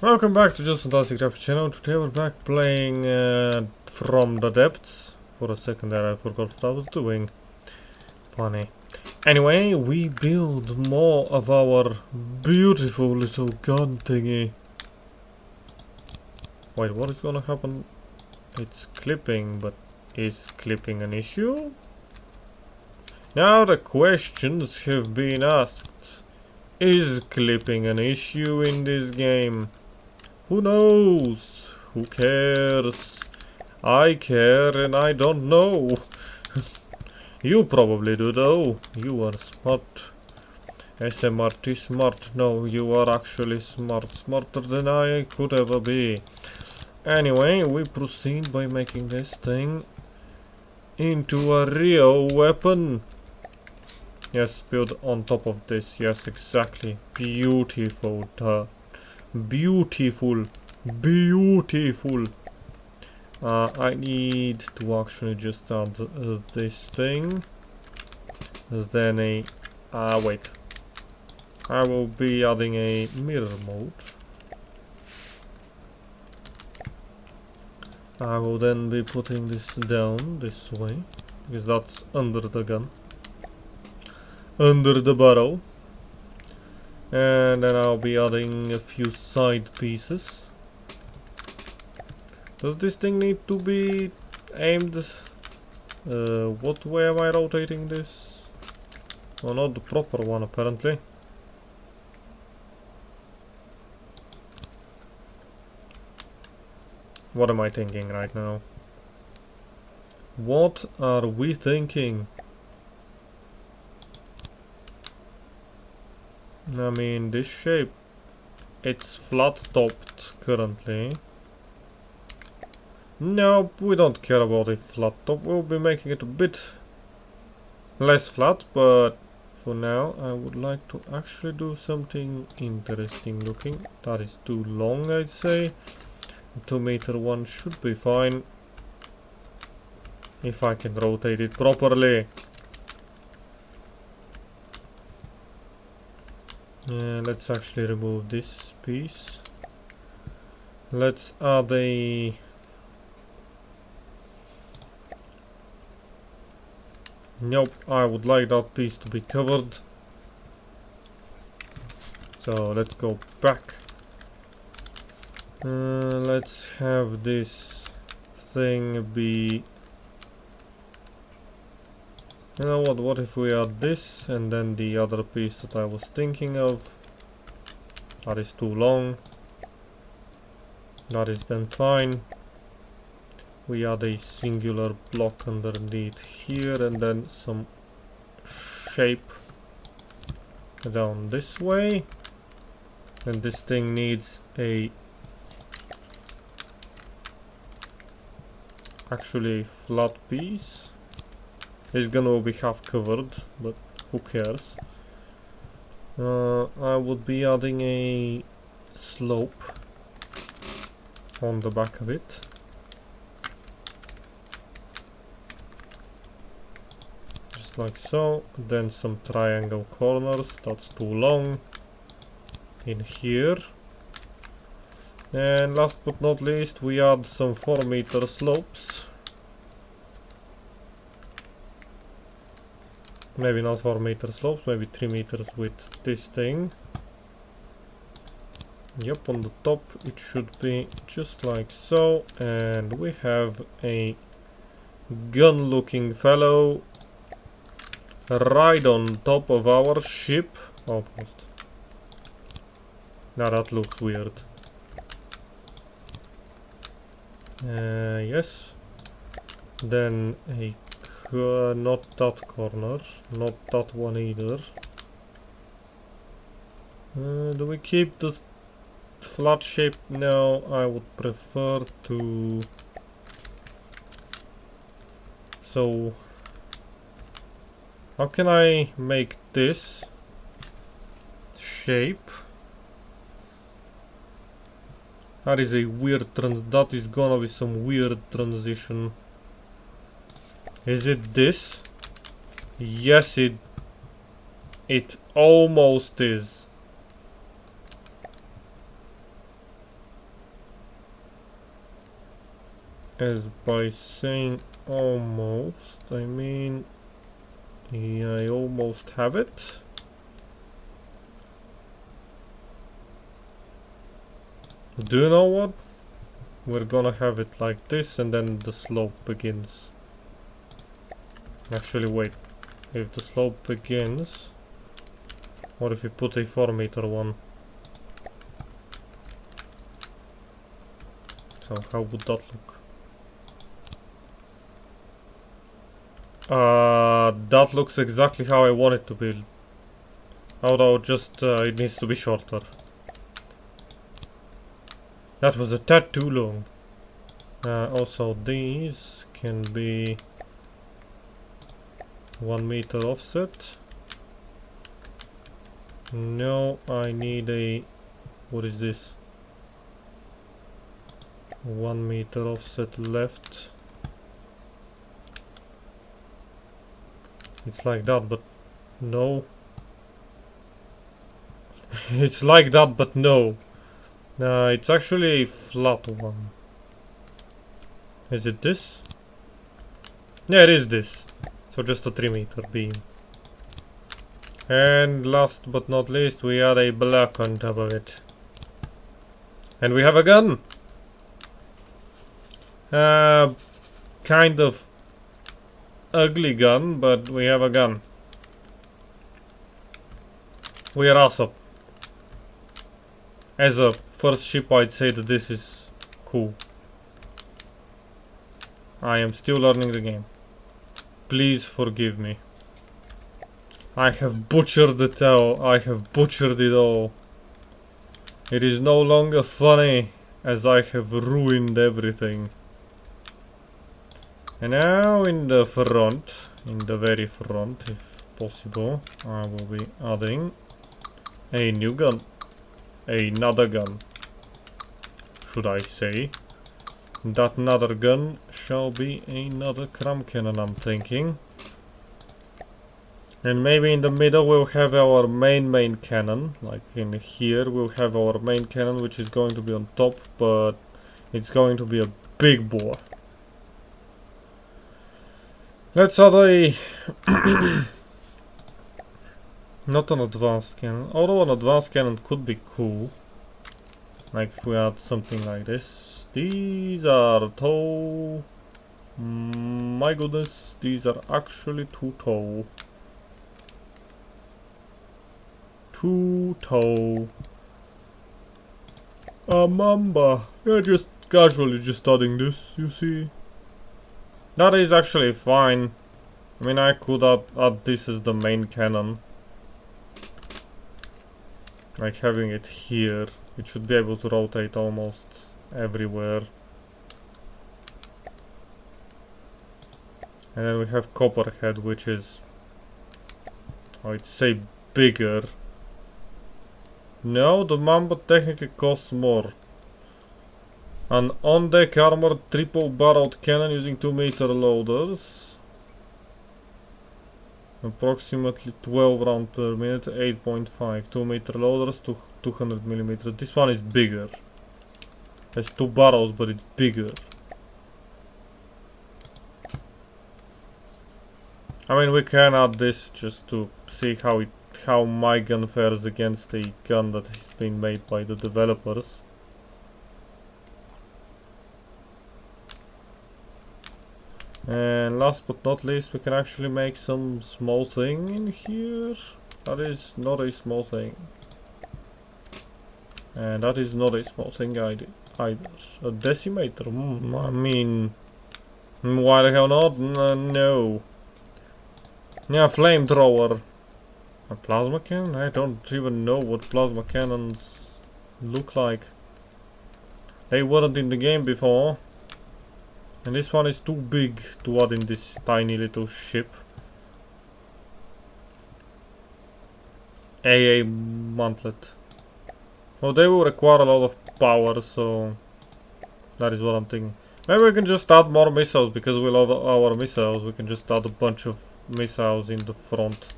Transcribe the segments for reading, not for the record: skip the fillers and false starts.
Welcome back to Just Fantastic Rap channel. Today we're back playing From The Depths. For a second there I forgot what I was doing. Funny. Anyway, we build more of our beautiful little gun thingy. Wait, what is gonna happen? It's clipping, but is clipping an issue? Now the questions have been asked. Is clipping an issue in this game? Who knows? Who cares? I care and I don't know. You probably do though. You are smart. SMRT smart. No, you are actually smart. Smarter than I could ever be. Anyway, we proceed by making this thing into a real weapon. Yes, build on top of this. Yes, exactly. Beautiful. Beautiful. Beautiful. I need to actually just add this thing. Then wait. I will be adding a mirror mode. I will then be putting this down this way, because that's under the gun. Under the barrel. And then I'll be adding a few side pieces. Does this thing need to be aimed? What way am I rotating this? Oh, not the proper one apparently. What am I thinking right now? What are we thinking? I mean, this shape, it's flat topped currently. No, we don't care about a flat top. We'll be making it a bit less flat, but for now I would like to actually do something interesting looking. That is too long, I'd say. A 2-meter one should be fine. If I can rotate it properly. Let's actually remove this piece. Let's add a... Nope, I would like that piece to be covered. So let's go back. Let's have this thing be... You know what if we add this and then the other piece that I was thinking of. That is too long. That is then fine. We add a singular block underneath here and then some shape down this way. And this thing needs a actually flat piece. It's gonna be half covered, but who cares? I would be adding a slope on the back of it. Just like so. Then some triangle corners, that's too long. In here. And last but not least, we add some 4-meter slopes. Maybe not 4-meter slopes, maybe 3 meters with this thing. Yep, on the top it should be just like so. And we have a gun looking fellow right on top of our ship. Almost. Now that looks weird. Yes. Then a not that corner, not that one either. Do we keep the flat shape? No, I would prefer to... So, how can I make this shape? That is a weird that is gonna be some weird transition. Is it this? Yes, it almost is. as by saying almost, I mean, yeah, I almost have it. Do you know what? We're gonna have it like this and then the slope begins. Actually, wait. If the slope begins, what if we put a 4-meter one? So how would that look? That looks exactly how I want it to be. Although just it needs to be shorter. That was a tad too long. Also these can be 1-meter offset. No, I need a... what is this? 1-meter offset left. It's like that, but no. It's like that, but no. It's actually a flat one. Is it this? Yeah, it is this. So just a 3-meter beam. And last but not least, we add a block on top of it. And we have a gun! Kind of ugly gun, but we have a gun. We are awesome. As a first ship, I'd say that this is cool. I am still learning the game. Please forgive me. I have butchered it all. I have butchered it all. It is no longer funny, as I have ruined everything. And now in the front, in the very front, if possible, I will be adding a new gun. Another gun, should I say. That another gun shall be another cram cannon, I'm thinking. And maybe in the middle we'll have our main cannon. Like in here we'll have our main cannon, which is going to be on top, but it's going to be a big bore. Let's add a... not an advanced cannon, although an advanced cannon could be cool. Like if we add something like this. These are tall. My goodness, these are actually too tall. Too tall. Mamba. Yeah, just casually just adding this, you see. That is actually fine. I mean, I could add this as the main cannon. Like having it here. It should be able to rotate almost everywhere. And then we have Copperhead, which is, I'd say, bigger. No, the Mamba technically costs more. An on-deck armored triple-barreled cannon using 2-meter loaders. Approximately 12 rounds per minute, 8.5. 2-meter loaders, 200mm. This one is bigger. Has 2 barrels, but it's bigger. I mean, we can add this just to see how my gun fares against a gun that has been made by the developers. And last but not least, we can actually make some small thing in here. That is not a small thing. And that is not a small thing either. A decimator, I mean... why the hell not? No. Yeah, flamethrower. A plasma cannon? I don't even know what plasma cannons look like. They weren't in the game before. And this one is too big to add in this tiny little ship. AA mantlet. Well, they will require a lot of power, so that is what I'm thinking. Maybe we can just add more missiles, because we love our missiles. We can just add a bunch of missiles in the front.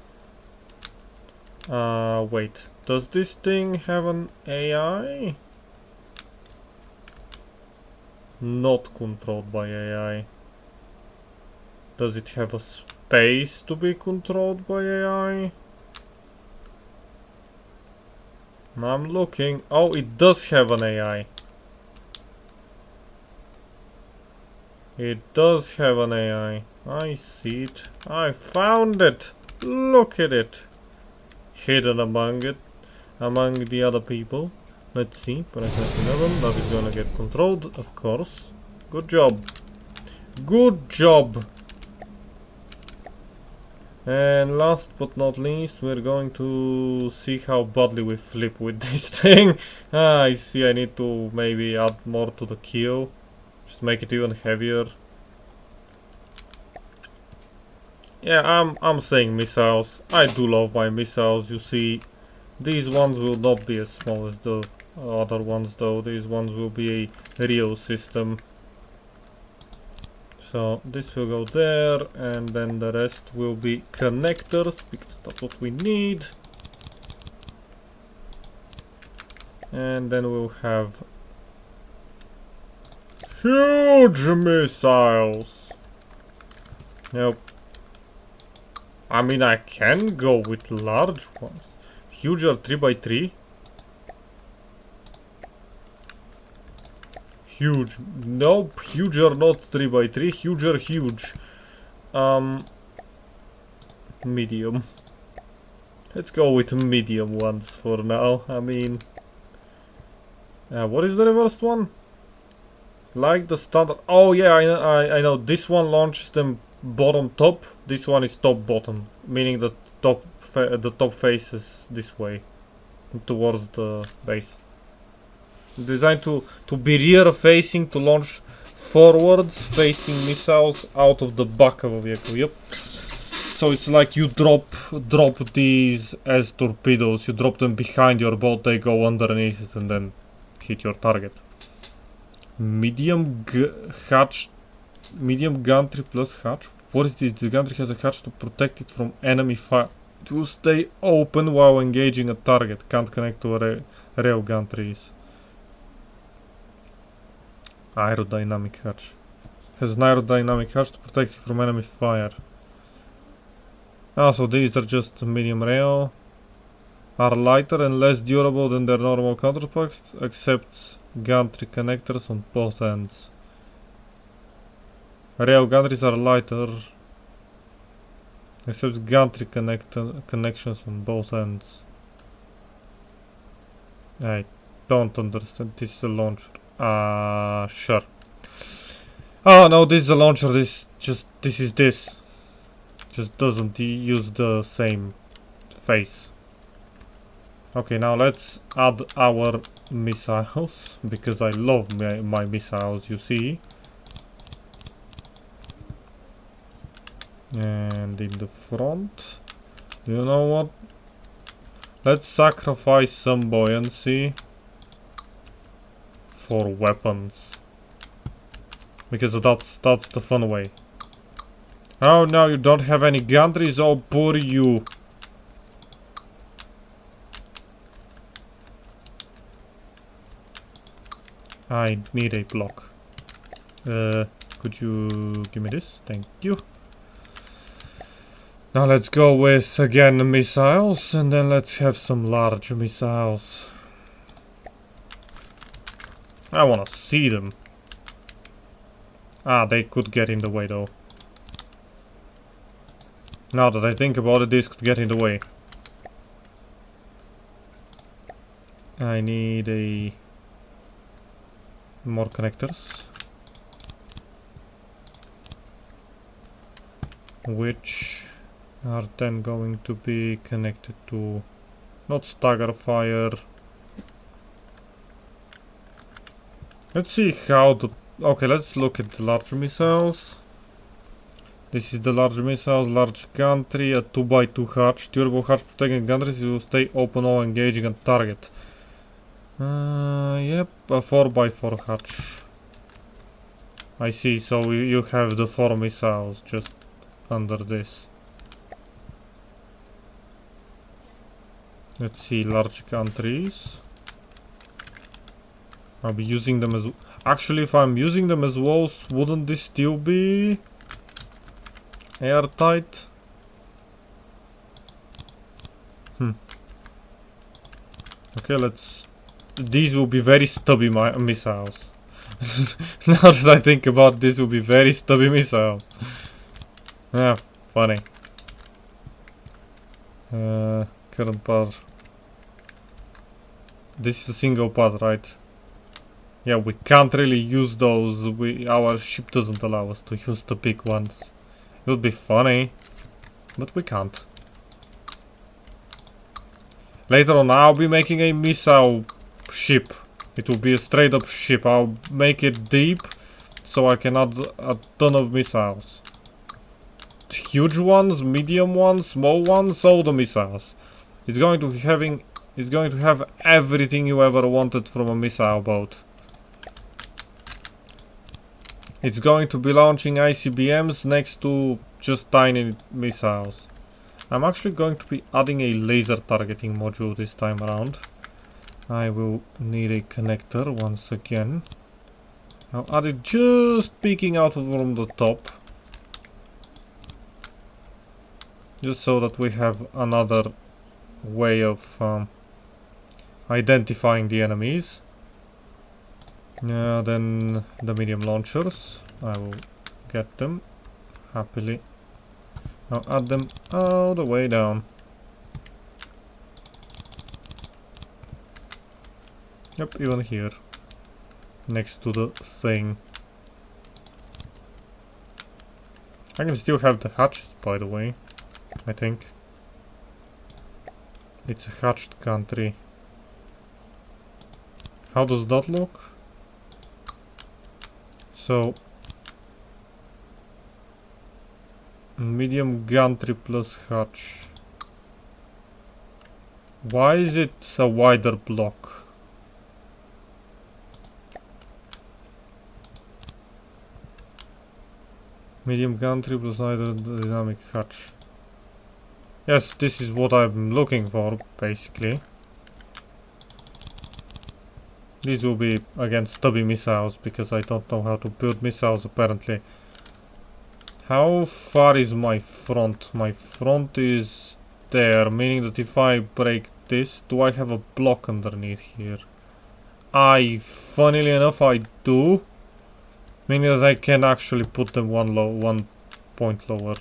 Wait. Does this thing have an AI? not controlled by AI? Does it have a space to be controlled by AI? I'm looking. Oh, it does have an AI. It does have an AI. I see it. I found it. Look at it. Hidden among the other people. Let's see. Paragraph 11. That is gonna get controlled, of course. Good job. Good job. And last but not least, we're going to see how badly we flip with this thing. I see I need to maybe add more to the keel. Just make it even heavier. Yeah, I'm saying missiles. I do love my missiles, you see. These ones will not be as small as the other ones though. These ones will be a real system. So this will go there, and then the rest will be connectors, because that's what we need. And then we'll have huge missiles. Nope. I mean, I can go with large ones. Huge are 3x3. Huge. Nope, huge are not 3x3. Huge are huge. Medium. Let's go with medium ones for now. I mean, what is the reversed one? Like the standard. Oh yeah, I know. This one launches them bottom top. This one is top bottom, meaning the top faces this way towards the base. Designed to be rear facing, to launch forwards facing missiles out of the back of a vehicle. Yep. So it's like you drop these as torpedoes. You drop them behind your boat. They go underneath it and then hit your target. Medium gantry plus hatch. What is this? The gantry has a hatch to protect it from enemy fire. It will stay open while engaging a target. Can't connect to a rail gantries. Aerodynamic hatch. Has an aerodynamic hatch to protect it from enemy fire. Ah, so these are just medium rail. Are lighter and less durable than their normal counterparts, except gantry connectors on both ends. Rail gantries are lighter, except gantry connections on both ends. I don't understand. This is a launcher. Sure. Oh no, this is a launcher. This is this. Just doesn't use the same face. Okay, now let's add our missiles, because I love my missiles, you see. And in the front, do you know what? Let's sacrifice some buoyancy for weapons, because that's the fun way. Oh no, you don't have any gantries? Oh, poor you. I need a block. Could you give me this? Thank you. Now let's go with, again, missiles, and then let's have some large missiles. I wanna see them. Ah, they could get in the way though. Now that I think about it, this could get in the way. I need a more connectors, which are then going to be connected to not stagger fire. Let's see how the... Okay, let's look at the large missiles. This is the large missiles, large gantry, a 2x2 hatch. Durable hatch protecting gantries, it will stay open while engaging a target. Yep, a 4x4 hatch. I see, so you have the 4 missiles just under this. Let's see, large gantries. I'll be using them as... Actually, if I'm using them as walls, wouldn't this still be airtight? Okay, let's... These will be very stubby missiles. Now that I think about it, this will be very stubby missiles. Yeah, funny. Current part. This is a single part, right? Yeah, we can't really use those. Our ship doesn't allow us to use the big ones. It would be funny, but we can't. Later on, I'll be making a missile ship. It will be a straight up ship. I'll make it deep so I can add a ton of missiles. Huge ones, medium ones, small ones, all the missiles. It's going to have everything you ever wanted from a missile boat. It's going to be launching ICBMs next to just tiny missiles. I'm actually going to be adding a laser targeting module this time around. I will need a connector once again. I'll add it just peeking out from the top. Just so that we have another way of identifying the enemies. Then the medium launchers. I will get them happily. I'll add them all the way down. Yep, even here. Next to the thing. I can still have the hatches, by the way. I think. It's a hatched country. How does that look? So... medium gantry plus hatch. Why is it a wider block? Medium gantry plus either dynamic hatch. Yes, this is what I'm looking for, basically. These will be, again, stubby missiles, because I don't know how to build missiles, apparently. How far is my front? My front is there, meaning that if I break this, do I have a block underneath here? Funnily enough, I do. Meaning that I can actually put them one point lower.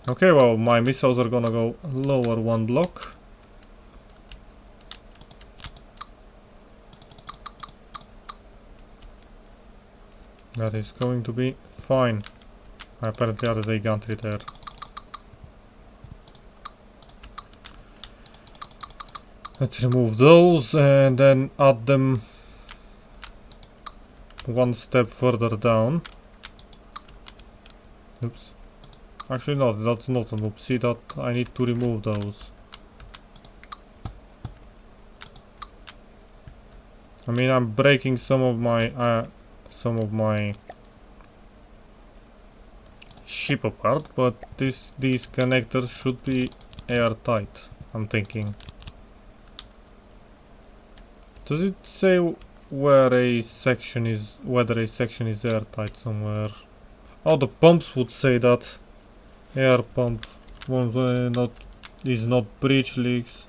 Okay, well, my missiles are gonna go lower one block. That is going to be fine. I apparently added a gantry there. Let's remove those and then add them one step further down. Oops. Actually no, that's not an oopsie, that I need to remove those. I mean, I'm breaking some of my ship apart, but these connectors should be airtight, I'm thinking. Does it say whether a section is airtight somewhere? Oh, the pumps would say that. Air pump is not breach leaks.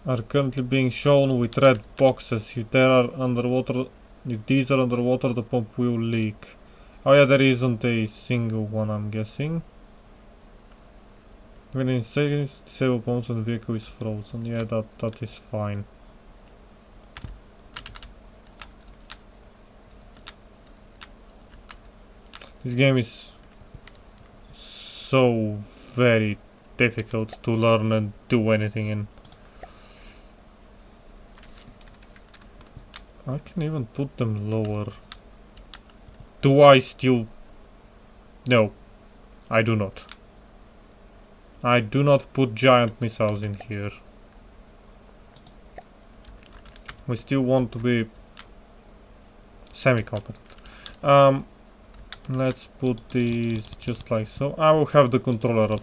Are currently being shown with red boxes. If these are underwater, the pump will leak. Oh yeah, there isn't a single one, I'm guessing. Within seconds, disable pumps and the vehicle is frozen. Yeah, that is fine. This game is so very difficult to learn and do anything in. I can even put them lower. Do I still... No, I do not. I do not put giant missiles in here. We still want to be semi-competent. Let's put these just like so. I will have the controller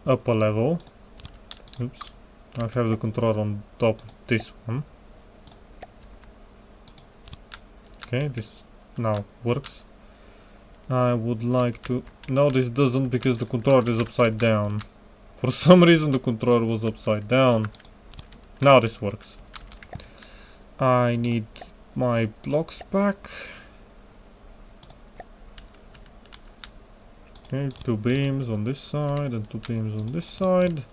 up a level. Oops. I have the controller on top of this one. Okay, this now works. I would like to... No, this doesn't, because the controller is upside down. For some reason the controller was upside down. Now this works. I need my blocks back. Okay, 2 beams on this side and 2 beams on this side.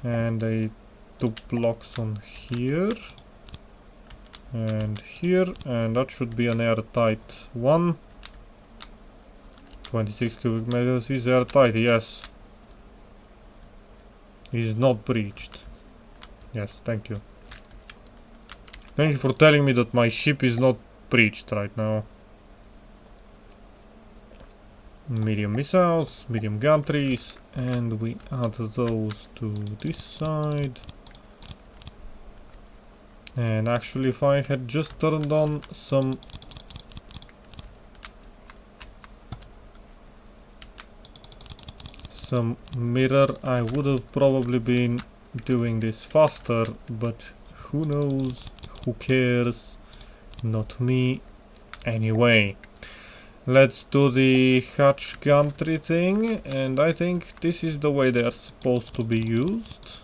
And 2 blocks on here. And here. And that should be an airtight one. 26 cubic meters is airtight, yes. Is not breached. Yes, thank you. Thank you for telling me that my ship is not breached right now. Medium missiles, medium gantries, and we add those to this side. And actually, if I had just turned on some mirror, I would have probably been doing this faster, but who knows, who cares, not me. Anyway, let's do the hatch gantry thing, and I think this is the way they are supposed to be used.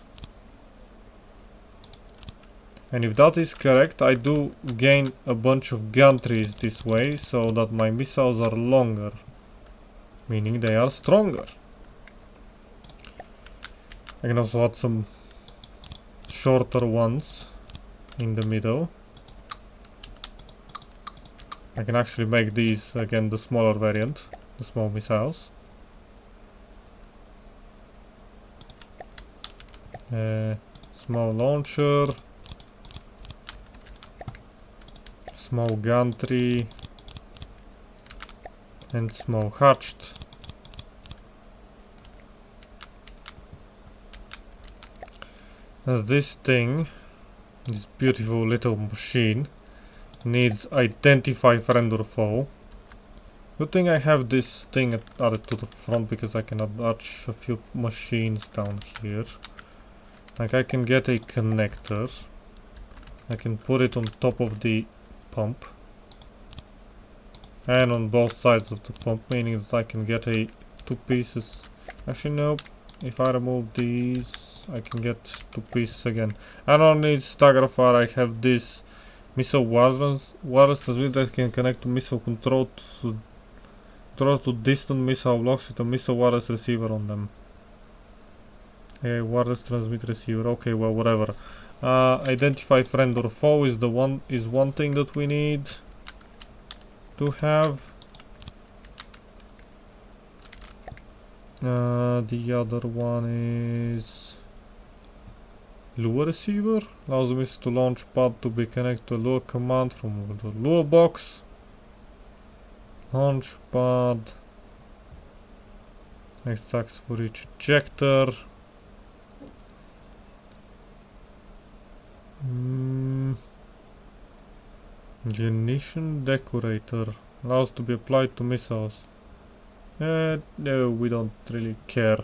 And if that is correct, I do gain a bunch of gantries this way, so that my missiles are longer, meaning they are stronger. I can also add some shorter ones in the middle. I can actually make these again the smaller variant, the small missiles. Small launcher, small gantry, and small hatched. This thing, this beautiful little machine, needs identify friend or foe. Good thing I have this thing added to the front, because I can attach a few machines down here. Like, I can get a connector. I can put it on top of the pump. And on both sides of the pump, meaning that I can get 2 pieces. Actually, nope. If I remove these, I can get 2 pieces again. I don't need stagger fire. I have this missile wireless transmitter that can connect to missile control to distant missile blocks with a missile wireless receiver on them. A wireless transmit receiver. Okay, well, whatever. Identify friend or foe is one thing that we need to have. The other one is lure receiver. Allows the missile to launch pad to be connected to a lure command from the lure box. Launch pad. Next tax for each ejector. Ignition decorator. Allows to be applied to missiles. No, we don't really care.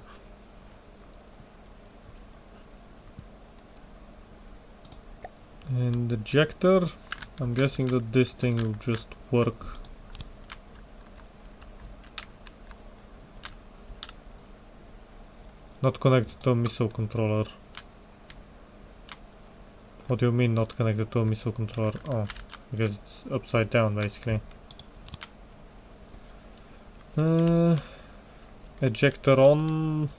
And ejector. I'm guessing that this thing will just work. Not connected to a missile controller. What do you mean not connected to a missile controller? Oh, because it's upside down basically. Ejector on.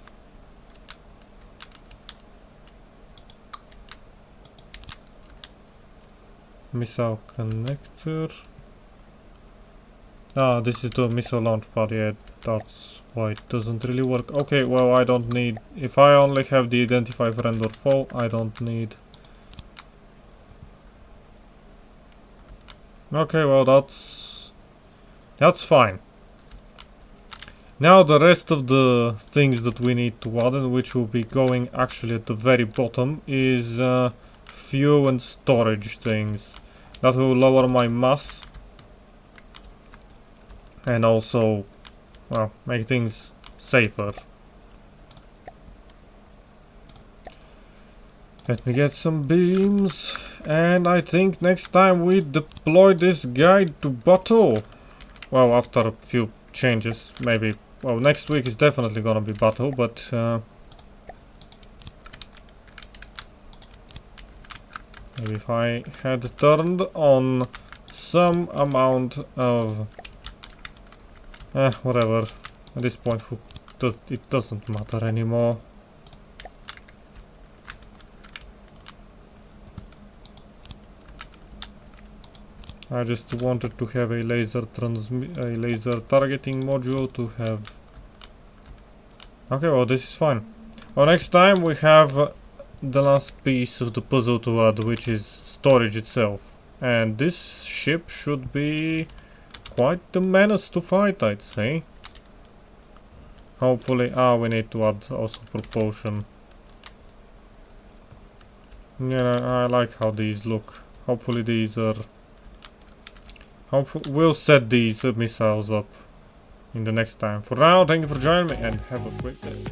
Missile connector. Ah, this is the missile launch pad, yeah, that's why it doesn't really work. Okay, well, I don't need... If I only have the identify friend or foe, I don't need... Okay, well, that's fine. Now the rest of the things that we need to add, and which will be going actually at the very bottom, is fuel and storage things. That will lower my mass. And also, well, make things safer. Let me get some beams. And I think next time we deploy this guy to battle. Well, after a few changes, maybe. Well, next week is definitely gonna be battle, but maybe if I had turned on some amount of whatever. At this point, it doesn't matter anymore. I just wanted to have a laser targeting module to have. Okay, well, this is fine. Well, next time we have the last piece of the puzzle to add, which is storage itself. And this ship should be quite the menace to fight, I'd say. Hopefully, we need to add also propulsion. Yeah, I like how these look. Hopefully these are... we'll set these missiles up in the next time. For now, thank you for joining me and have a great day.